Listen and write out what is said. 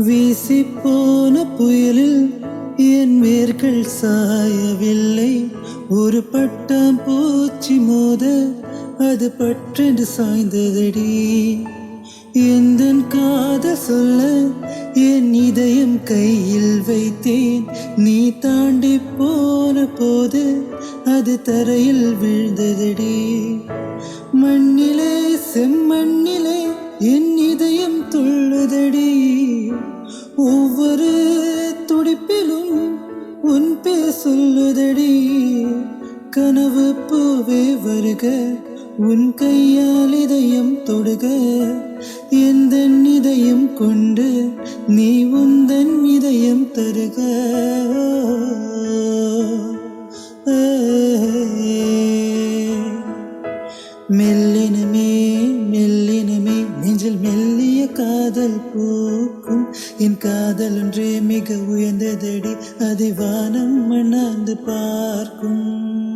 வீசி போன புயலில் என் வேர்கள் சாயவில்லை. ஒரு பட்டாம் பூச்சி மோத அது பற்றென்று சாய்ந்ததடி. எந்தன் காதல் சொல்ல என் இதயம் கையில் வைத்தேன். நீ தாண்டி போன போது அது தரையில் விழுந்ததடி. மண்ணிலே செம்மண்ணிலே என் இதயம் துள்ளுதடி. ஒவ்வொரு துடிப்பிலும் உன் பேர் சொல்லுதடி. கனவு பூவே வருக, உன் கையால் இதயம் தொடுக. எந்தன் இதயம் கொண்டு நீ உந்தன் இதயம் தருக. மெல்லினமே மெல்லினமே நெஞ்சில் மெல்லிய காதல் பூக்கும். என் காதல் ஒன்றே மிக உயர்ந்ததடி, அதை வானம் மண்ணாந்து பார்க்கும்.